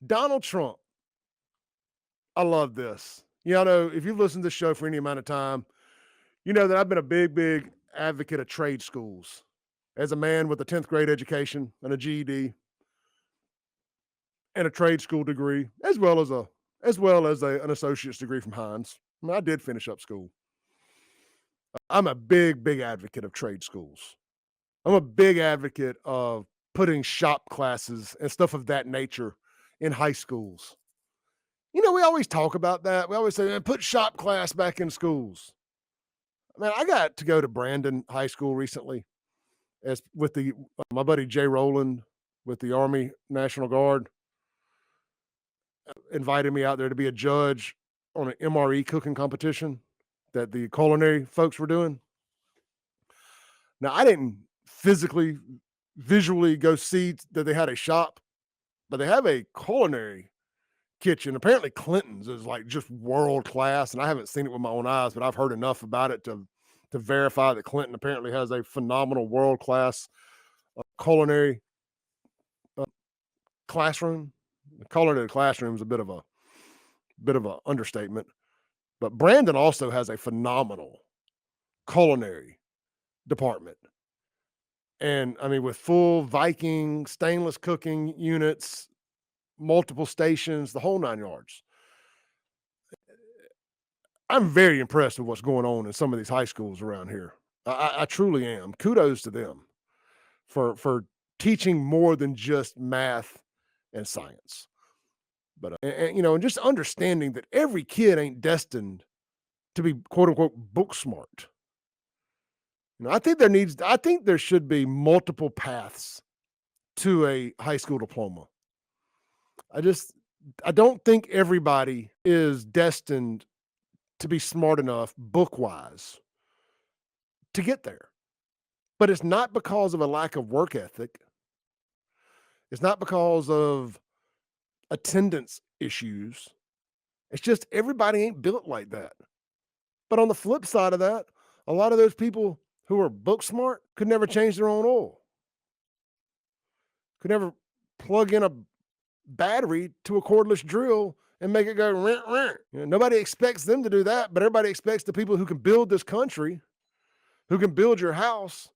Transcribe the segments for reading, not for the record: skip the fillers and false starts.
Donald Trump. I love this. Yeah, I know if you've listened to this show for any amount of time, you know that I've been a big advocate of trade schools. As a man with a 10th grade education and a GED and a trade school degree, an associate's degree from Hines. I mean, I did finish up school. I'm a big advocate of trade schools. I'm a big advocate of putting shop classes and stuff of that nature in high schools. You know, we always talk about that. We always say, man, put shop class back in schools. Man, I got to go to Brandon High School recently as with my buddy Jay Rowland with the Army National Guard invited me out there to be a judge on an MRE cooking competition that the culinary folks were doing. Now, I didn't visually go see that they had a shop, but they have a culinary kitchen. Apparently, Clinton's is like just world class, and I haven't seen it with my own eyes, but I've heard enough about it to verify that Clinton apparently has a phenomenal world class culinary classroom. The culinary classroom is a bit of a understatement, but Brandon also has a phenomenal culinary department. And I mean, with full Viking stainless cooking units, multiple stations, the whole 9 yards. I'm very impressed with what's going on in some of these high schools around here. I truly am. Kudos to them for teaching more than just math and science. But and, you know, and just understanding that every kid ain't destined to be quote unquote book smart. You know, I think there should be multiple paths to a high school diploma. I just I don't think everybody is destined to be smart enough book wise to get there. But it's not because of a lack of work ethic. It's not because of attendance issues. It's just everybody ain't built like that. But on the flip side of that, a lot of those people who are book smart could never change their own oil, could never plug in a battery to a cordless drill and make it go rent, rent. You know, nobody expects them to do that, but everybody expects the people who can build this country, who can build your house,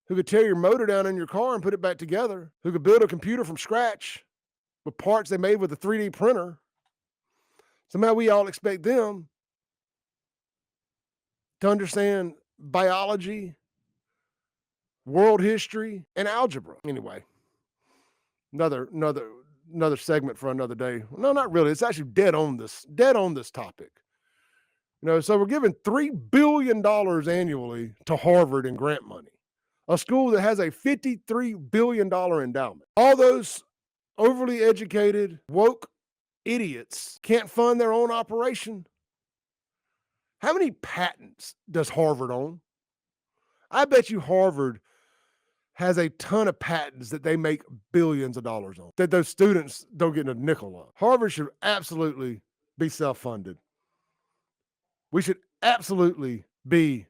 who could tear your motor down in your car and put it back together, who could build a computer from scratch with parts they made with a 3D printer. Somehow we all expect them to understand biology, world history, and algebra. Anyway, another segment for another day. No, not really. It's actually dead on this topic. You know, so we're giving $3 billion annually to Harvard in grant money, a school that has a $53 billion endowment. All those overly educated, woke idiots can't fund their own operation. How many patents does Harvard own? I bet you Harvard has a ton of patents that they make billions of dollars on, that those students don't get a nickel on. Harvard should absolutely be self-funded. We should absolutely be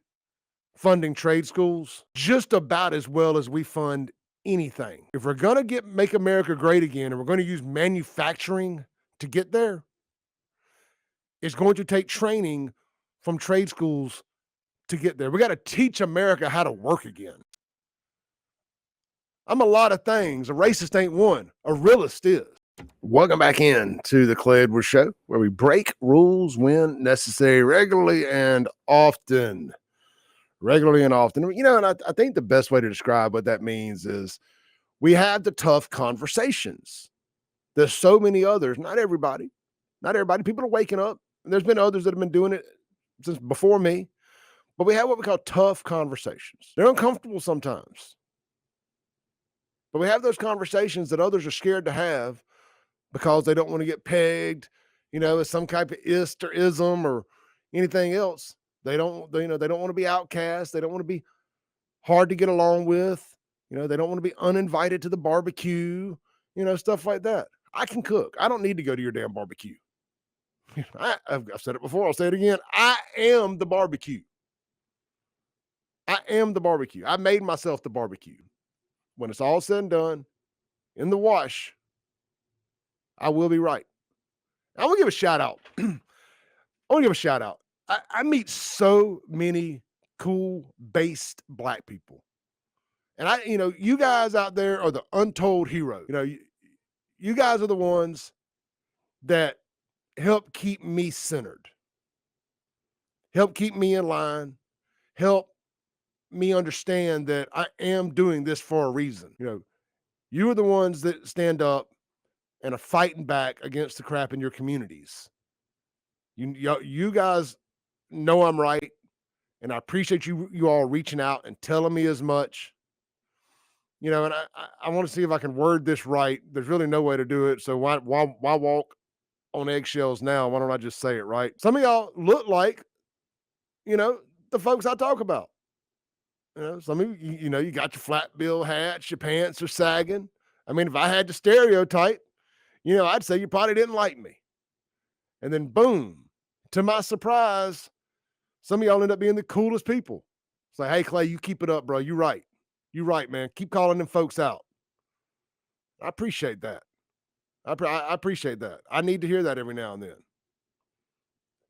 funding trade schools just about as well as we fund anything. If we're going to make America great again and we're going to use manufacturing to get there, it's going to take training from trade schools to get there. We got to teach America how to work again. I'm a lot of things. A racist ain't one. A realist is. Welcome back in to the Clay Edwards Show, where we break rules when necessary, regularly and often. Regularly and often. You know, and I think the best way to describe what that means is we have the tough conversations. There's so many others. Not everybody. People are waking up. And there's been others that have been doing it since before me. But we have what we call tough conversations. They're uncomfortable sometimes. But we have those conversations that others are scared to have because they don't want to get pegged, you know, as some type of ist or ism or anything else. They don't want to be outcast. They don't want to be hard to get along with. You know, they don't want to be uninvited to the barbecue, you know, stuff like that. I can cook. I don't need to go to your damn barbecue. I've said it before. I'll say it again. I am the barbecue. I made myself the barbecue. When it's all said and done, in the wash, I will be right. I want to give a shout out. I want to give a shout out. I meet so many cool based black people. And you guys out there are the untold heroes. You guys are the ones that help keep me centered, help keep me in line, help me understand that I am doing this for a reason. You are the ones that stand up and are fighting back against the crap in your communities. You guys know I'm right, and I appreciate you all reaching out and telling me as much. And I want to see if I can word this right. There's really no way to do it. So why walk on eggshells now? Why don't I just say it right? Some of y'all look like, the folks I talk about. Some of you got your flat bill hats, your pants are sagging. I mean, if I had to stereotype, I'd say you probably didn't like me. And then boom, to my surprise, some of y'all end up being the coolest people. It's like, hey, Clay, you keep it up, bro. You're right. You're right, man. Keep calling them folks out. I appreciate that. I appreciate that. I need to hear that every now and then,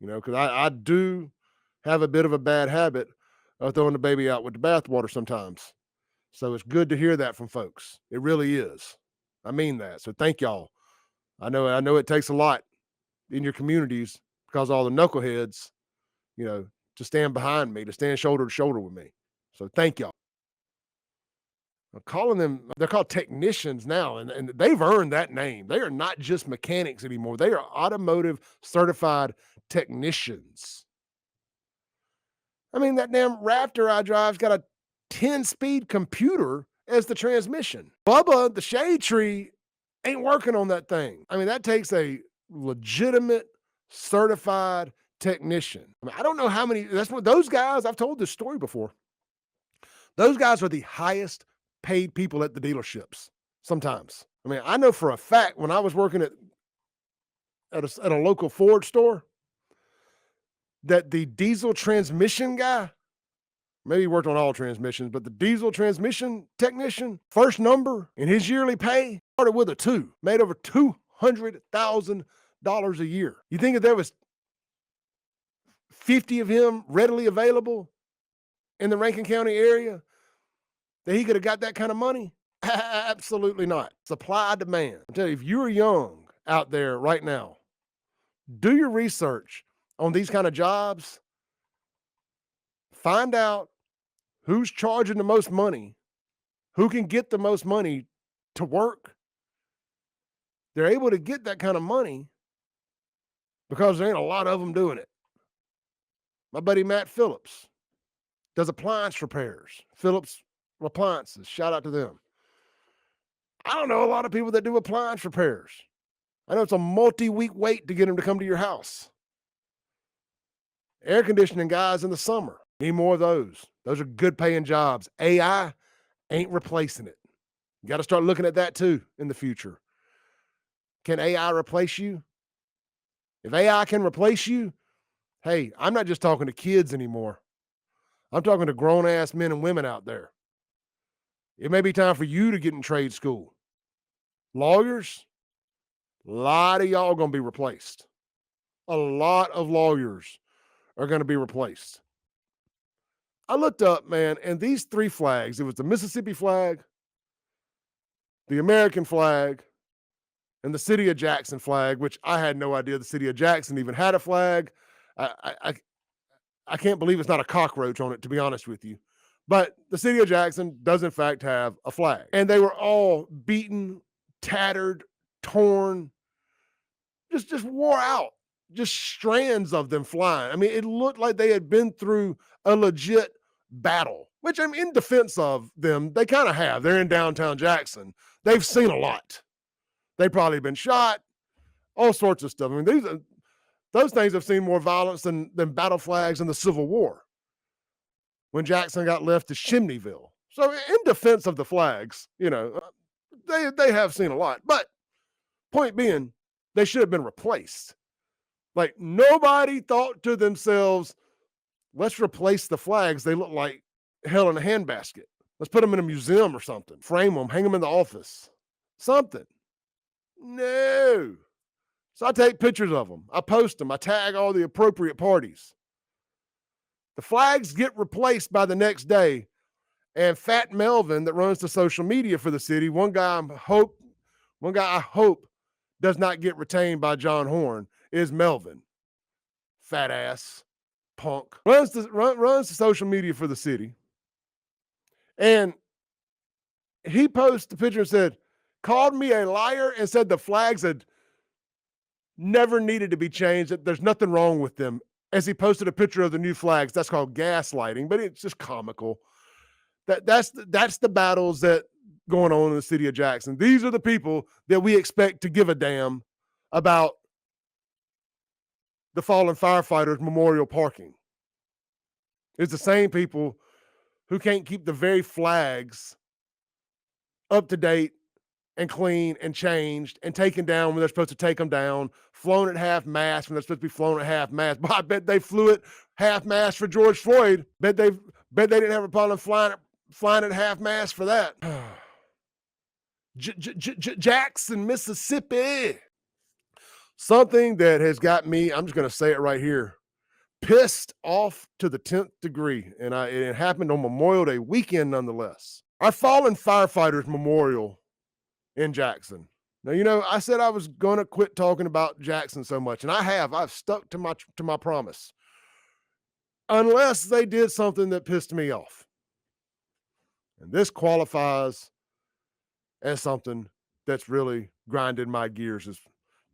because I do have a bit of a bad habit of throwing the baby out with the bathwater sometimes. So it's good to hear that from folks. It really is. I mean that. So thank y'all. I know it takes a lot in your communities because all the knuckleheads, to stand behind me, to stand shoulder to shoulder with me. So thank y'all. I'm calling them, they're called technicians now, and they've earned that name. They are not just mechanics anymore. They are automotive certified technicians. I mean, that damn Raptor I drive's got a 10-speed computer as the transmission. Bubba, the shade tree, ain't working on that thing. I mean, that takes a legitimate certified technician. I mean, I don't know how many, that's what those guys, I've told this story before. Those guys are the highest paid people at the dealerships sometimes. I mean, I know for a fact when I was working at a local Ford store that the diesel transmission guy, maybe he worked on all transmissions, but the diesel transmission technician, first number in his yearly pay started with a 2, made over $200,000 a year. You think if there was 50 of him readily available in the Rankin County area, that he could have got that kind of money? Absolutely not. Supply demand. I'm telling you, if you're young out there right now, do your research on these kind of jobs. Find out who's charging the most money, who can get the most money to work. They're able to get that kind of money because there ain't a lot of them doing it. My buddy Matt Phillips does appliance repairs. Phillips Appliances, shout out to them. I don't know a lot of people that do appliance repairs. I know it's a multi-week wait to get them to come to your house. Air conditioning guys in the summer, need more of those. Those are good paying jobs. AI ain't replacing it. You got to start looking at that too in the future. Can AI replace you? If AI can replace you, hey, I'm not just talking to kids anymore. I'm talking to grown-ass men and women out there. It may be time for you to get in trade school. Lawyers, a lot of y'all are going to be replaced. A lot of lawyers are going to be replaced. I looked up, man, and these 3 flags, it was the Mississippi flag, the American flag, and the city of Jackson flag, which I had no idea the city of Jackson even had a flag. I can't believe it's not a cockroach on it, to be honest with you. But the city of Jackson does in fact have a flag. And they were all beaten, tattered, torn, just wore out, just strands of them flying. I mean, it looked like they had been through a legit battle, which I'm in defense of them. They kind of have. They're in downtown Jackson. They've seen a lot. They've probably been shot, all sorts of stuff. I mean, those things have seen more violence than battle flags in the Civil War when Jackson got left to Chimneyville. So in defense of the flags, they have seen a lot. But point being, they should have been replaced. Like, nobody thought to themselves, let's replace the flags. They look like hell in a handbasket. Let's put them in a museum or something. Frame them, hang them in the office. Something. No. So I take pictures of them. I post them. I tag all the appropriate parties. The flags get replaced by the next day. And Fat Melvin, that runs the social media for the city, one guy I hope does not get retained by John Horn, is Melvin. Fat ass punk. Runs the social media for the city. And he posted the picture and said, called me a liar and said the flags had never needed to be changed, that there's nothing wrong with them. As he posted a picture of the new flags, that's called gaslighting, but it's just comical. That's the battles that going on in the city of Jackson. These are the people that we expect to give a damn about the fallen firefighters memorial parking. It's the same people who can't keep the very flags up to date and clean and changed and taken down when they're supposed to take them down, flown at half mast when they're supposed to be flown at half mast. But I bet they flew it half mast for George Floyd. Bet they didn't have a problem flying at half mast for that. Jackson, Mississippi. Something that has got me, I'm just going to say it right here, pissed off to the 10th degree. And it happened on Memorial Day weekend nonetheless. Our fallen firefighters memorial in Jackson. Now, I said I was going to quit talking about Jackson so much, and I've stuck to my promise. Unless they did something that pissed me off. And this qualifies as something that's really grinded my gears, as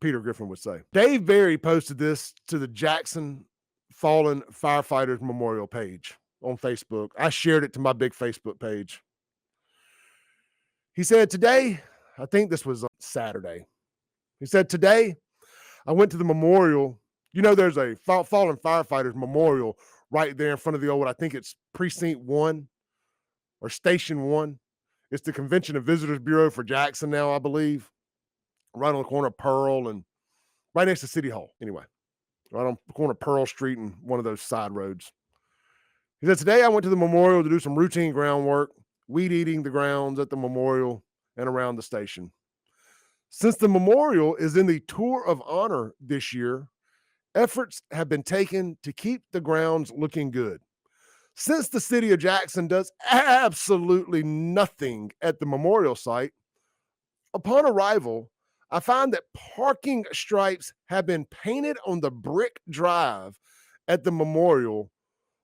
Peter Griffin would say. Dave Berry posted this to the Jackson Fallen Firefighters Memorial page on Facebook. I shared it to my big Facebook page. He said, today, I think this was on Saturday. He said, today, I went to the memorial. There's a fallen firefighters memorial right there in front of the old, I think it's Precinct 1 or Station 1. It's the Convention and Visitors Bureau for Jackson now, I believe. Right on the corner of Pearl and right next to City Hall. Anyway, right on the corner of Pearl Street and one of those side roads. He said, today I went to the memorial to do some routine groundwork, weed eating the grounds at the memorial and around the station. Since the memorial is in the Tour of Honor this year, efforts have been taken to keep the grounds looking good. Since the city of Jackson does absolutely nothing at the memorial site, upon arrival, I find that parking stripes have been painted on the brick drive at the memorial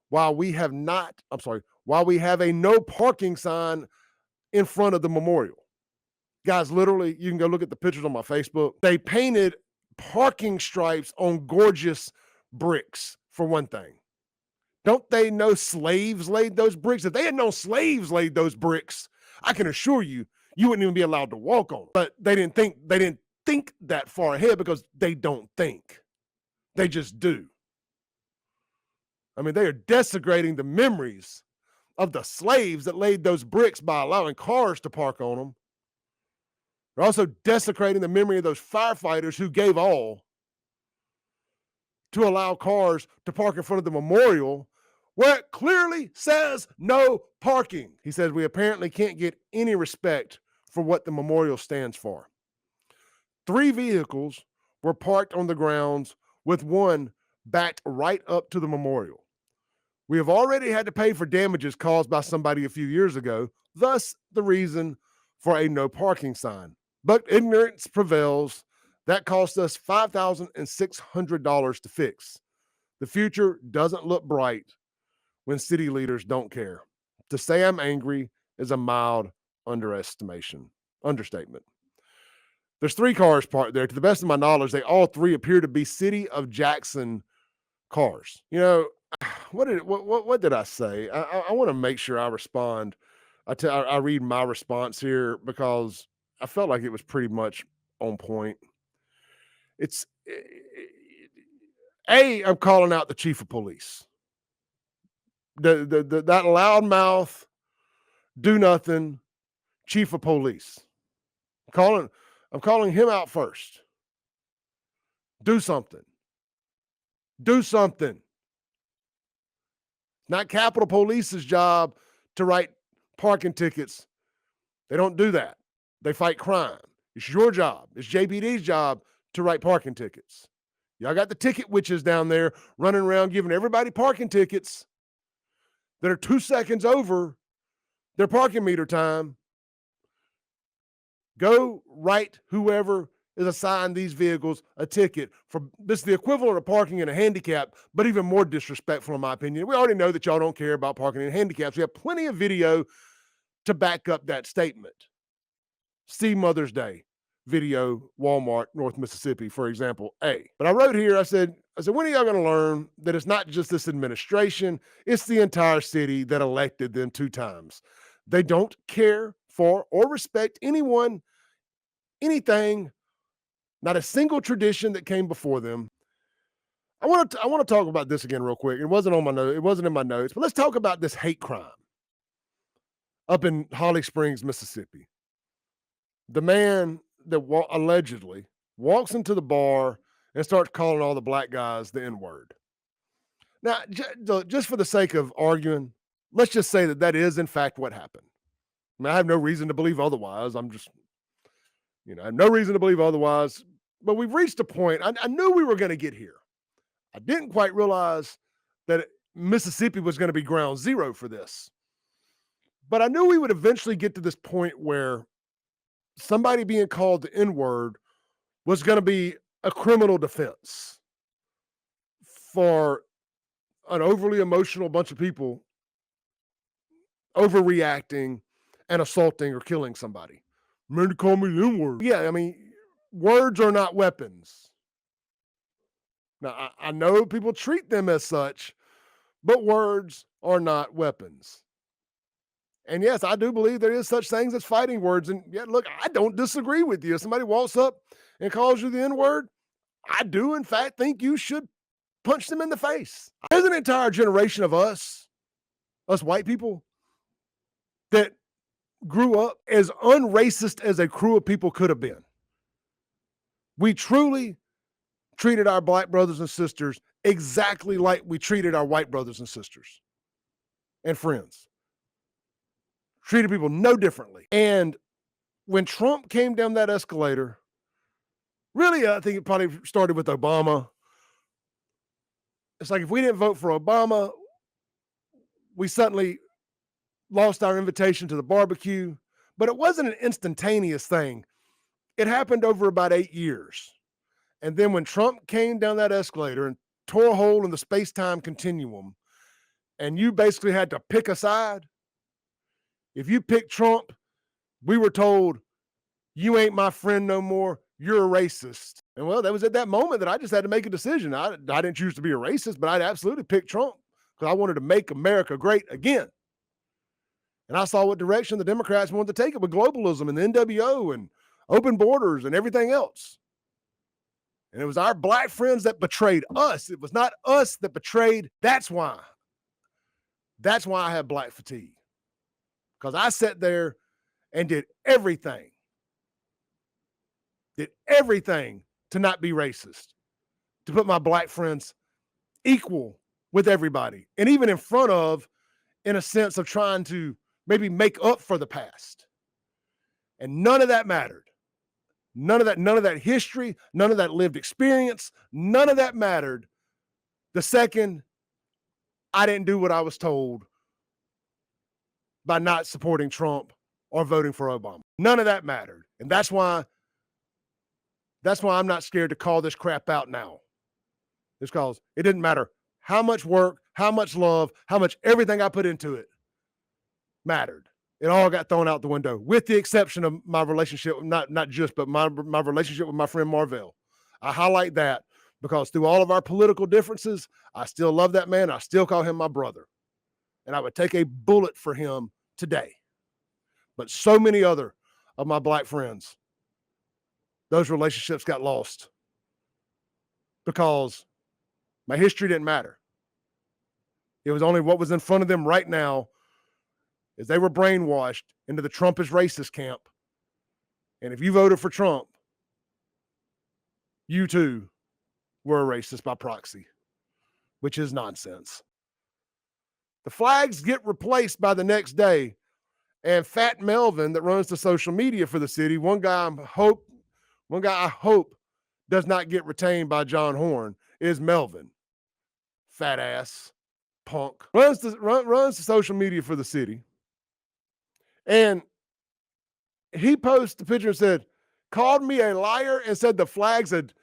while we have a no parking sign in front of the memorial. Guys, literally, you can go look at the pictures on my Facebook. They painted parking stripes on gorgeous bricks, for one thing. Don't they know slaves laid those bricks? If they had known slaves laid those bricks, I can assure you, you wouldn't even be allowed to walk on them. But they didn't think that far ahead because they don't think. They just do. I mean, they are desecrating the memories of the slaves that laid those bricks by allowing cars to park on them. They're also desecrating the memory of those firefighters who gave all to allow cars to park in front of the memorial where it clearly says no parking. He says we apparently can't get any respect for what the memorial stands for. 3 vehicles were parked on the grounds with one backed right up to the memorial. We have already had to pay for damages caused by somebody a few years ago, thus the reason for a no parking sign. But ignorance prevails. That cost us $5,600 to fix. The future doesn't look bright when city leaders don't care. To say I'm angry is a mild understatement. There's 3 cars parked there. To the best of my knowledge, they all 3 appear to be City of Jackson cars. What did I say? I want to make sure I respond. I read my response here because I felt like it was pretty much on point. I'm calling out the chief of police. That loudmouth, do nothing, chief of police. I'm calling him out first. Do something. Do something. Not Capitol Police's job to write parking tickets. They don't do that. They fight crime. It's your job. It's JPD's job to write parking tickets. Y'all got the ticket witches down there running around giving everybody parking tickets that are 2 seconds over their parking meter time. Go write whoever is assigned these vehicles a ticket for this is the equivalent of parking in a handicap, but even more disrespectful in my opinion. We already know that y'all don't care about parking in handicaps. We have plenty of video to back up that statement. See Mother's Day video, Walmart, North Mississippi, for example, A. But I wrote here, I said, when are y'all going to learn that it's not just this administration, it's the entire city that elected them 2 times. They don't care for or respect anyone, anything, not a single tradition that came before them. I want to talk about this again real quick. It wasn't on my note. It wasn't in my notes, but let's talk about this hate crime up in Holly Springs, Mississippi. The man that allegedly walks into the bar and starts calling all the black guys the N-word. Now, just for the sake of arguing, let's just say that is in fact what happened. I mean, I have no reason to believe otherwise. I have no reason to believe otherwise. But we've reached a point. I knew we were going to get here. I didn't quite realize that Mississippi was going to be ground zero for this. But I knew we would eventually get to this point where somebody being called the N-word was going to be a criminal defense for an overly emotional bunch of people overreacting and assaulting or killing somebody. Man, to call me the N-word. Yeah, I mean, words are not weapons. Now, I know people treat them as such, but words are not weapons. And yes, I do believe there is such things as fighting words. And yeah, look, I don't disagree with you. If somebody walks up and calls you the N-word, I do, in fact, think you should punch them in the face. There's an entire generation of us white people, that grew up as unracist as a crew of people could have been. We truly treated our black brothers and sisters exactly like we treated our white brothers and sisters and friends. Treated people no differently. And when Trump came down that escalator, really, I think it probably started with Obama. It's like if we didn't vote for Obama, we suddenly lost our invitation to the barbecue. But it wasn't an instantaneous thing. It happened over about 8 years. And then when Trump came down that escalator and tore a hole in the space-time continuum, and you basically had to pick a side, if you picked Trump, we were told, you ain't my friend no more, you're a racist. And well, that was at that moment that I just had to make a decision. I didn't choose to be a racist, but I'd absolutely pick Trump because I wanted to make America great again. And I saw what direction the Democrats wanted to take it with globalism and the NWO and open borders and everything else. And it was our black friends that betrayed us. It was not us that betrayed. That's why I have black fatigue. Because I sat there and did everything to not be racist, to put my black friends equal with everybody, and even in front of, in a sense of trying to maybe make up for the past. And none of that mattered. None of that history, none of that lived experience, none of that mattered the second I didn't do what I was told by not supporting Trump or voting for Obama. None of that mattered. And that's why I'm not scared to call this crap out now. It's because it didn't matter how much work, how much love, how much everything I put into it mattered. It all got thrown out the window, with the exception of my relationship, not just, but my relationship with my friend Marvell. I highlight that because through all of our political differences, I still love that man. I still call him my brother. And I would take a bullet for him today. But so many other of my black friends, those relationships got lost because my history didn't matter. It was only what was in front of them right now, as they were brainwashed into the Trump is racist camp. And if you voted for Trump, you too were a racist by proxy, which is nonsense. The flags get replaced by the next day, and Fat Melvin that runs the social media for the city, one guy I hope One guy I hope does not get retained by John Horn is Melvin. Fat ass, punk. Runs the social media for the city. And he posted a picture and said, called me a liar and said the flags had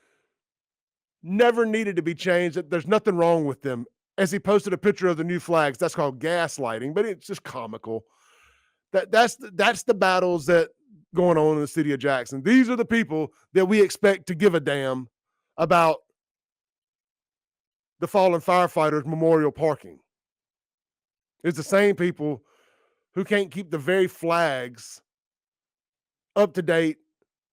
never needed to be changed, that there's nothing wrong with them. As he posted a picture of the new flags, that's called gaslighting, but it's just comical. That's the battles that going on in the city of Jackson. These are the people that we expect to give a damn about the fallen firefighters memorial parking. It's the same people who can't keep the very flags up to date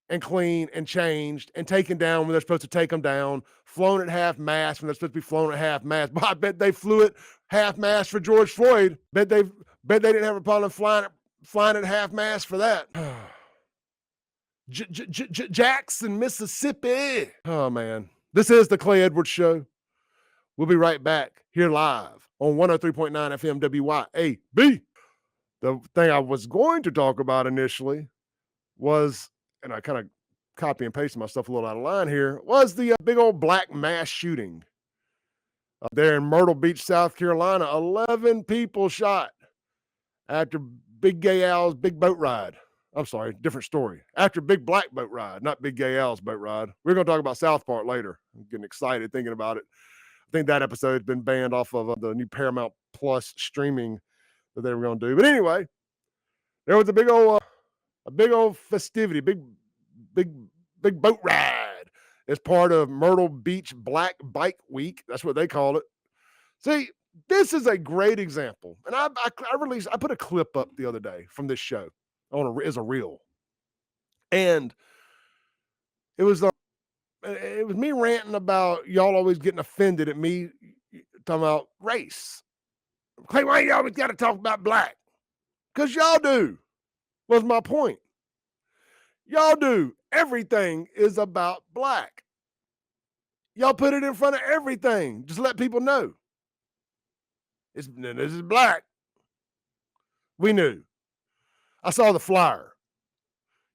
and clean and changed and taken down when they're supposed to take them down, flown at half mast when they're supposed to be flown at half mast. But I bet they flew it half mast for George Floyd. Bet they didn't have a problem flying at half mast for that. Jackson, Mississippi. Oh man, this is the Clay Edwards Show. We'll be right back here live on 103.9 FM WYAB. The thing I was going to talk about initially was, and I kind of copy and pasted myself a little out of line here, was the big old black mass shooting there in Myrtle Beach, South Carolina. 11 people shot after Big Gay Al's big boat ride. I'm sorry, different story. After Big Black boat ride, not Big Gay Al's boat ride. We're going to talk about South Park later. I'm getting excited thinking about it. I think that episode's been banned off of the new Paramount Plus streaming that they were going to do. But anyway, there was a big old festivity, big boat ride as part of Myrtle Beach Black Bike Week. That's what they call it. See, this is a great example. And I put a clip up the other day from this show as a reel. And it was me ranting about y'all always getting offended at me talking about race. Clay, why you always got to talk about black? Because y'all do, was my point. Y'all do. Everything is about black. Y'all put it in front of everything. Just let people know. This is black. We knew. I saw the flyer.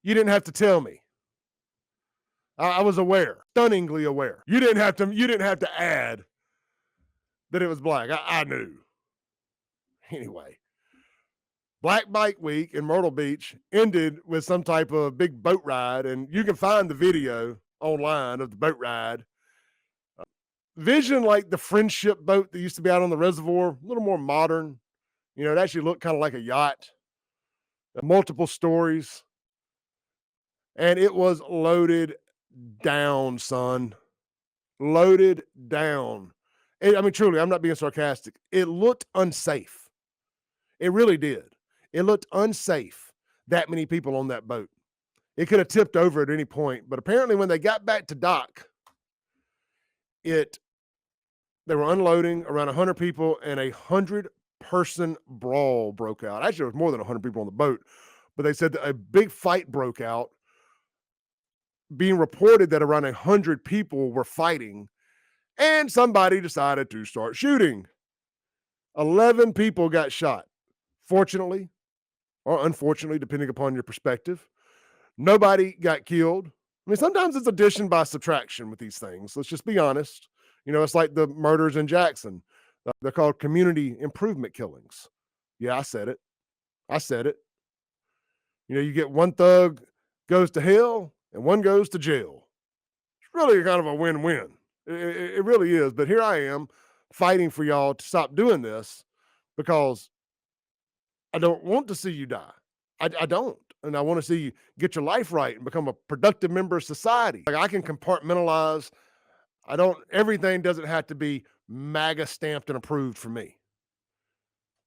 You didn't have to tell me. I was aware, stunningly aware. You didn't have to add that it was black. I knew. Anyway, Black Bike Week in Myrtle Beach ended with some type of big boat ride, and you can find the video online of the boat ride. Vision like the friendship boat that used to be out on the reservoir, a little more modern. You know, it actually looked kind of like a yacht. Multiple stories. And it was loaded down, son. Loaded down. I mean, truly, I'm not being sarcastic. It looked unsafe. It really did. It looked unsafe, that many people on that boat. It could have tipped over at any point. But apparently when they got back to dock, they were unloading around 100 people, and 100-person brawl broke out. Actually, there was more than 100 people on the boat. But they said that a big fight broke out, being reported that around 100 people were fighting, and somebody decided to start shooting. 11 people got shot. Fortunately, or unfortunately, depending upon your perspective, nobody got killed. I mean, sometimes it's addition by subtraction with these things. Let's just be honest. You know, it's like the murders in Jackson. They're called community improvement killings. Yeah, I said it. You know, you get one thug goes to hell and one goes to jail. It's really kind of a win-win. It really is. But here I am fighting for y'all to stop doing this because I don't want to see you die. I don't. And I want to see you get your life right and become a productive member of society. Like, I can compartmentalize. Everything doesn't have to be MAGA stamped and approved for me.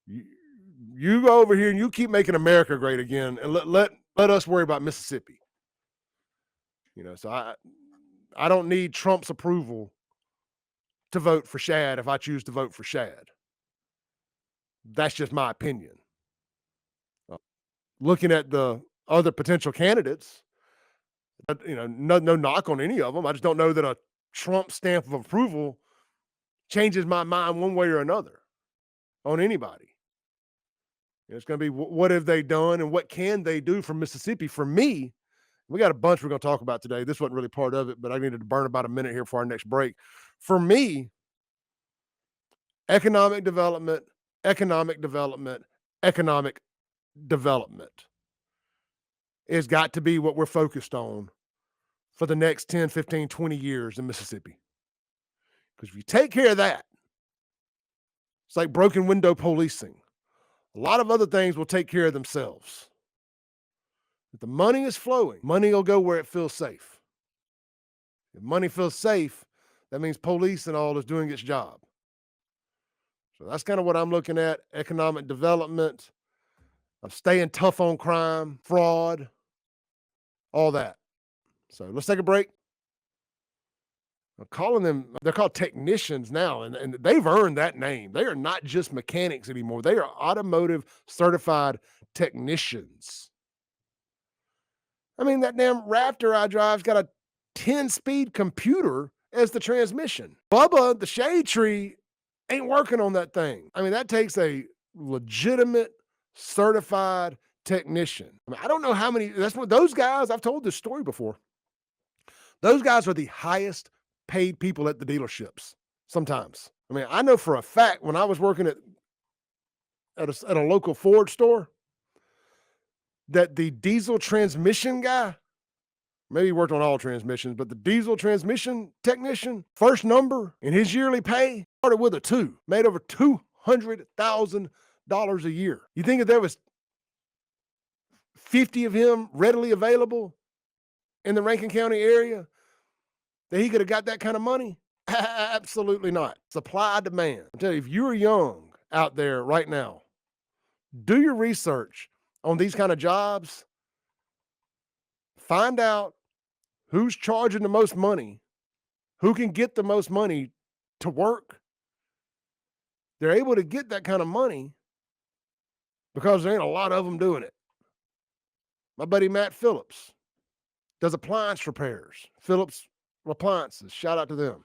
You go over here and you keep making America great again, and let us worry about Mississippi. You know, so I don't need Trump's approval to vote for Shad if I choose to vote for Shad. That's just my opinion. Looking at the other potential candidates, you know, no knock on any of them. I just don't know that a Trump stamp of approval changes my mind one way or another on anybody. It's going to be what have they done and what can they do for Mississippi for me We got a bunch we're going to talk about today. This wasn't really part of it, but I needed to burn about a minute here for our next break. For me, economic development, economic development, economic development has got to be what we're focused on for the next 10, 15, 20 years in Mississippi. Because if you take care of that, it's like broken window policing. A lot of other things will take care of themselves. If the money is flowing, money will go where it feels safe. If money feels safe, that means police and all is doing its job. So that's kind of what I'm looking at. Economic development, of staying tough on crime, fraud, all that. So let's take a break. I'm calling them, they're called technicians now, and they've earned that name. They are not just mechanics anymore. They are automotive certified technicians. I mean, that damn Raptor I drive's got a 10-speed computer as the transmission. Bubba, the shade tree, ain't working on that thing. I mean, that takes a legitimate, certified technician. I mean, I don't know how many, that's what those guys, I've told this story before. Those guys are the highest paid people at the dealerships sometimes. I mean, I know for a fact when I was working at a local Ford store, that the diesel transmission guy, maybe he worked on all transmissions, but the diesel transmission technician, first number in his yearly pay started with a 2, made over $200,000 a year. You think if there was 50 of him readily available in the Rankin County area, that he could have got that kind of money? Absolutely not. Supply demand. I'm telling you, if you're young out there right now, do your research on these kind of jobs. Find out who's charging the most money, who can get the most money to work. They're able to get that kind of money because there ain't a lot of them doing it. My buddy Matt Phillips does appliance repairs. Phillips Appliances, shout out to them.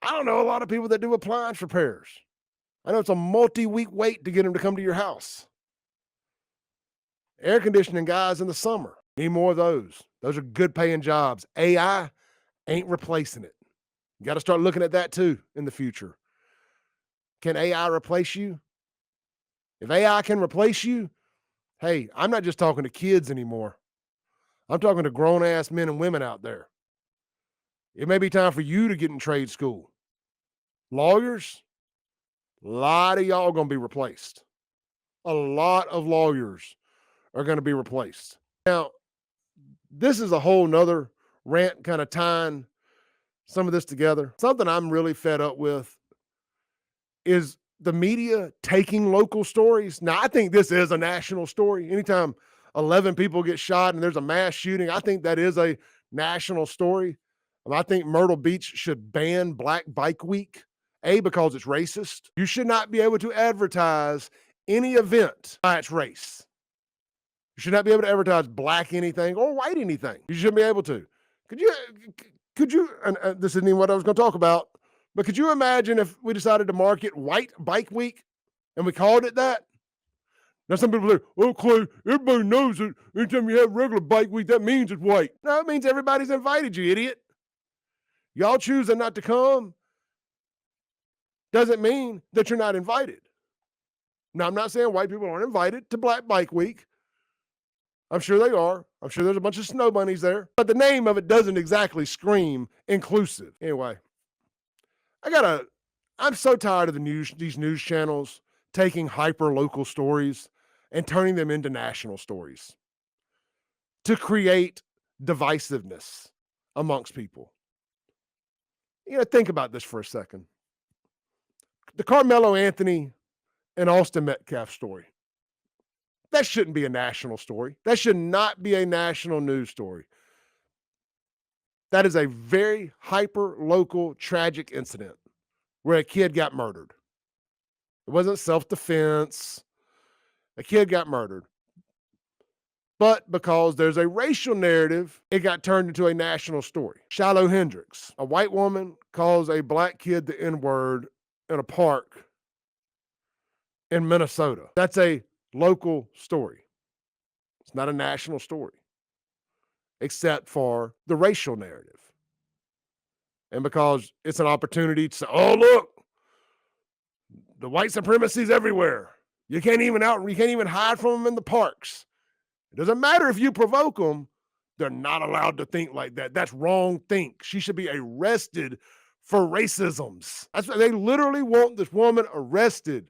I don't know a lot of people that do appliance repairs. I know it's a multi-week wait to get them to come to your house. Air conditioning guys in the summer, need more of those. Those are good paying jobs. AI ain't replacing it. You got to start looking at that too in the future. Can AI replace you? If AI can replace you, hey, I'm not just talking to kids anymore. I'm talking to grown-ass men and women out there. It may be time for you to get in trade school. Lawyers, a lot of y'all are going to be replaced. A lot of lawyers are going to be replaced. Now, this is a whole nother rant, kind of tying some of this together. Something I'm really fed up with is the media taking local stories. Now, I think this is a national story. Anytime 11 people get shot and there's a mass shooting, I think that is a national story. I think Myrtle Beach should ban Black Bike Week, because it's racist. You should not be able to advertise any event by its race. You should not be able to advertise black anything or white anything. You shouldn't be able to. Could you, and this isn't even what I was going to talk about, but could you imagine if we decided to market White Bike Week and we called it that? Now some people are like, oh, Clay, everybody knows that anytime you have regular bike week, that means it's white. No, it means everybody's invited, you idiot. Y'all choosing not to come doesn't mean that you're not invited. Now, I'm not saying white people aren't invited to Black Bike Week. I'm sure they are. I'm sure there's a bunch of snow bunnies there. But the name of it doesn't exactly scream inclusive. Anyway, I'm so tired of these news channels taking hyper-local stories and turning them into national stories to create divisiveness amongst people. Think about this for a second. The Carmelo Anthony and Austin Metcalf story. That shouldn't be a national story. That should not be a national news story. That is a very hyper-local, tragic incident where a kid got murdered. It wasn't self-defense. A kid got murdered. But because there's a racial narrative, it got turned into a national story. Shiloh Hendricks, a white woman calls a black kid the N-word in a park in Minnesota. That's a local story. It's not a national story. except for the racial narrative. And because it's an opportunity to say, oh, look, the white supremacy is everywhere. You can't even hide from them in the parks. It doesn't matter if you provoke them. They're not allowed to think like that. That's wrong think. She should be arrested for racisms. That's what they literally want this woman arrested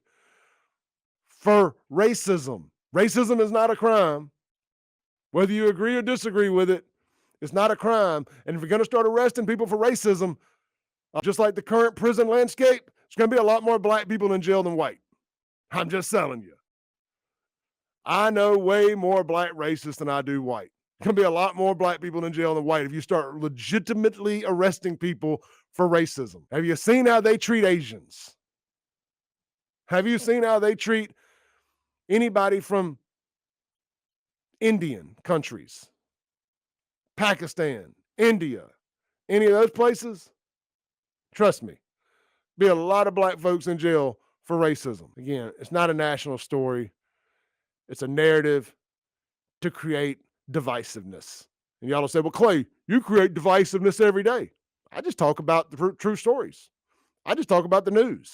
for racism. Racism is not a crime. Whether you agree or disagree with it, it's not a crime. And if you're going to start arresting people for racism, just like the current prison landscape, it's going to be a lot more black people in jail than white. I'm just telling you. I know way more black racists than I do white. There's going to be a lot more black people in jail than white if you start legitimately arresting people for racism. Have you seen how they treat Asians? Have you seen how they treat anybody from Indian countries, Pakistan, India, any of those places? Trust me, be a lot of black folks in jail for racism. Again, it's not a national story. It's a narrative to create divisiveness. And y'all will say, well, Clay, you create divisiveness every day. I just talk about the true stories. I just talk about the news.